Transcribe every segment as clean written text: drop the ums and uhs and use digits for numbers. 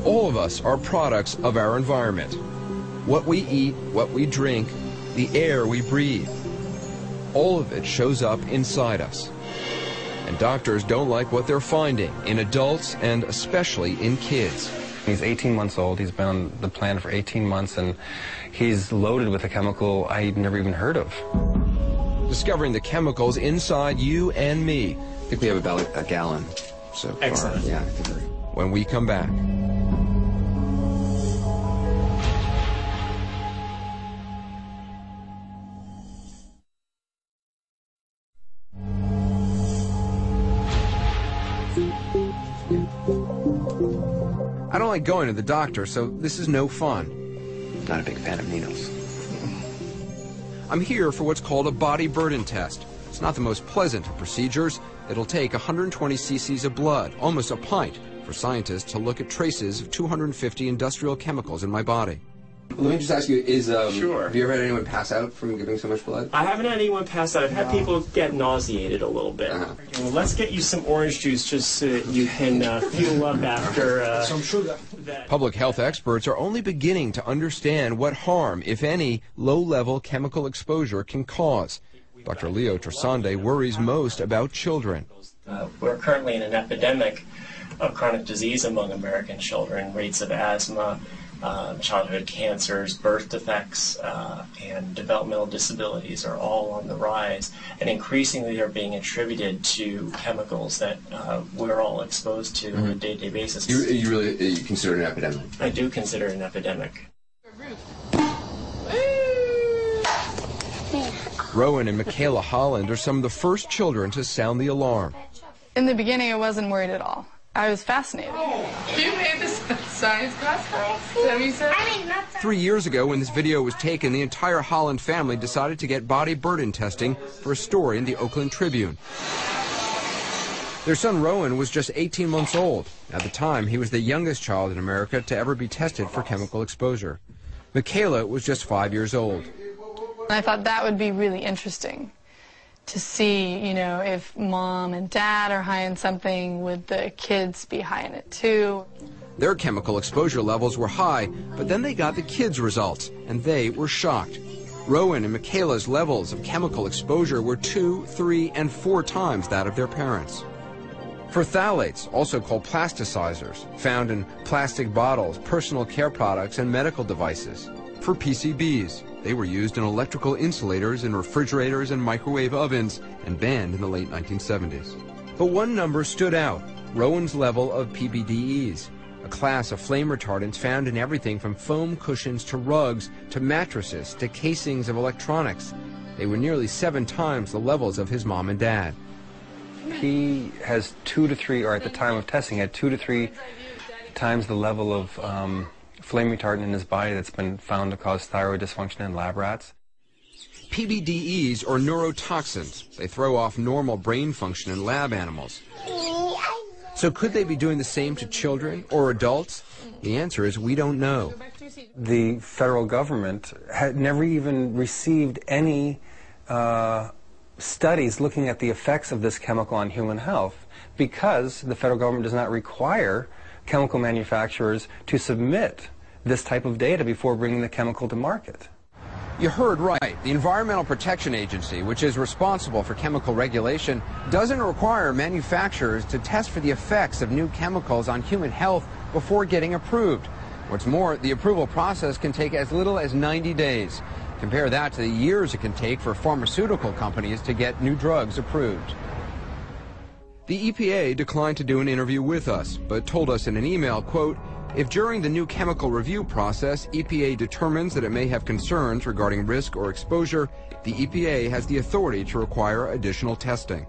All of us are products of our environment. What we eat, what we drink, the air we breathe. All of it shows up inside us. And doctors don't like what they're finding in adults and especially in kids. He's 18 months old. He's been on the planet for 18 months, and he's loaded with a chemical I'd never even heard of. Discovering the chemicals inside you and me. I think we have about a gallon so far. Excellent. Yeah, I think we're... When we come back. I don't like going to the doctor, so this is no fun. Not a big fan of needles. I'm here for what's called a body burden test. It's not the most pleasant of procedures. It'll take 120 cc's of blood, almost a pint, for scientists to look at traces of 250 industrial chemicals in my body. Let me just ask you, Sure. Have you ever had anyone pass out from giving so much blood? I haven't had anyone pass out. I've had people get nauseated a little bit. Well, let's get you some orange juice just so that you can fuel up after some sugar. Public health experts are only beginning to understand what harm, if any, low-level chemical exposure can cause. Dr. Leo Trasande worries most about children. We're currently in an epidemic of chronic disease among American children. Rates of asthma, childhood cancers, birth defects, and developmental disabilities are all on the rise, and increasingly are being attributed to chemicals that we're all exposed to on a day-to-day basis. You consider it an epidemic? I do consider it an epidemic. Rowan and Michaela Holland are some of the first children to sound the alarm. In the beginning, I wasn't worried at all. I was fascinated. You made this science class for us? Is that what you said? 3 years ago, when this video was taken, the entire Holland family decided to get body burden testing for a story in the Oakland Tribune. Their son Rowan was just 18 months old. At the time, he was the youngest child in America to ever be tested for chemical exposure. Michaela was just 5 years old. I thought that would be really interesting to see, you know, if mom and dad are high in something, would the kids be high in it too? Their chemical exposure levels were high, but then they got the kids' results, and they were shocked. Rowan and Michaela's levels of chemical exposure were 2, 3, and 4 times that of their parents. For phthalates, also called plasticizers, found in plastic bottles, personal care products, and medical devices. For PCBs, they were used in electrical insulators in refrigerators and microwave ovens and banned in the late 1970s. But one number stood out, Rowan's level of PBDEs, a class of flame retardants found in everything from foam cushions to rugs to mattresses to casings of electronics. They were nearly 7 times the levels of his mom and dad. He has 2 to 3, or at the time of testing, had 2 to 3 times the level of flame retardant in his body that's been found to cause thyroid dysfunction in lab rats. PBDEs are neurotoxins. They throw off normal brain function in lab animals. So could they be doing the same to children or adults? The answer is we don't know. The federal government had never even received any studies looking at the effects of this chemical on human health because the federal government does not require chemical manufacturers to submit this type of data before bringing the chemical to market. You heard right. The Environmental Protection Agency, which is responsible for chemical regulation, doesn't require manufacturers to test for the effects of new chemicals on human health before getting approved. What's more, the approval process can take as little as 90 days. Compare that to the years it can take for pharmaceutical companies to get new drugs approved. The EPA declined to do an interview with us, but told us in an email, quote, if during the new chemical review process, EPA determines that it may have concerns regarding risk or exposure, the EPA has the authority to require additional testing.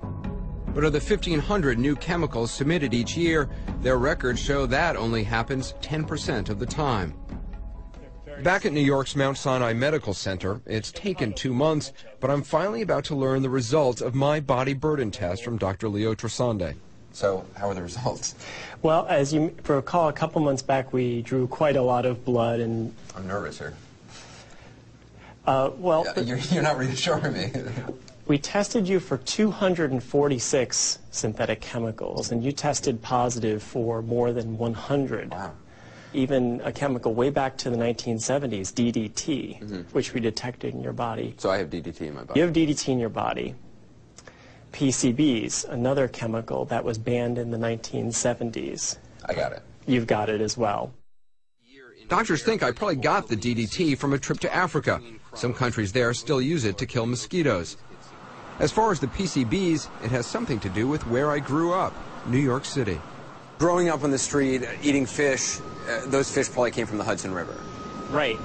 But of the 1,500 new chemicals submitted each year, their records show that only happens 10% of the time. Back at New York's Mount Sinai Medical Center, it's taken 2 months, but I'm finally about to learn the results of my body burden test from Dr. Leo Trasande. So, how are the results? Well, as you recall, a couple months back we drew quite a lot of blood and... I'm nervous here. Well... You're not reassuring me. We tested you for 246 synthetic chemicals, and you tested positive for more than 100. Wow. Even a chemical way back to the 1970s, DDT, which we detected in your body. So I have DDT in my body. You have DDT in your body. PCBs, another chemical that was banned in the 1970s. I got it. You've got it as well. Doctors think I probably got the DDT from a trip to Africa. Some countries there still use it to kill mosquitoes. As far as the PCBs, it has something to do with where I grew up, New York City. Growing up on the street, eating fish, those fish probably came from the Hudson River. Right.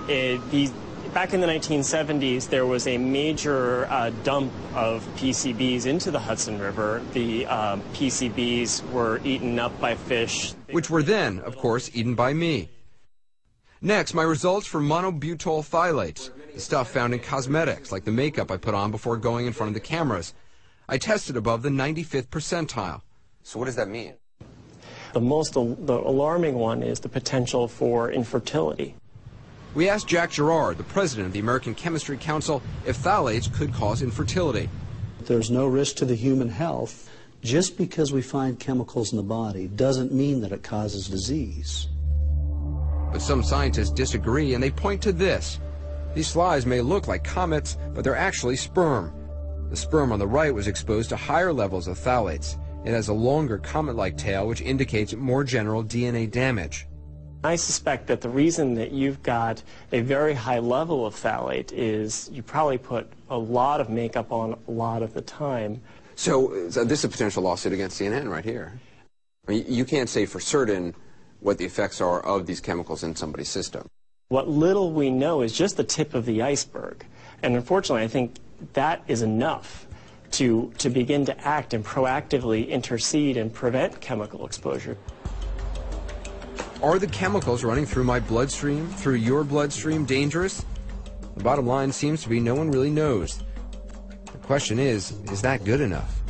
Back in the 1970s, there was a major dump of PCBs into the Hudson River. The PCBs were eaten up by fish. Which were then, of course, eaten by me. Next, my results for monobutyl phthalates, the stuff found in cosmetics, like the makeup I put on before going in front of the cameras. I tested above the 95th percentile. So what does that mean? The alarming one is the potential for infertility. We asked Jack Gerard, the president of the American Chemistry Council, if phthalates could cause infertility. There's no risk to the human health. Just because we find chemicals in the body doesn't mean that it causes disease. But some scientists disagree, and they point to this. These flies may look like comets, but they're actually sperm. The sperm on the right was exposed to higher levels of phthalates. It has a longer comet-like tail, which indicates more general DNA damage. I suspect that the reason that you've got a very high level of phthalate is you probably put a lot of makeup on a lot of the time. So this is a potential lawsuit against CNN right here. I mean, you can't say for certain what the effects are of these chemicals in somebody's system. What little we know is just the tip of the iceberg. And unfortunately, I think that is enough to begin to act and proactively intercede and prevent chemical exposure. Are the chemicals running through my bloodstream, through your bloodstream, dangerous? The bottom line seems to be no one really knows. The question is that good enough?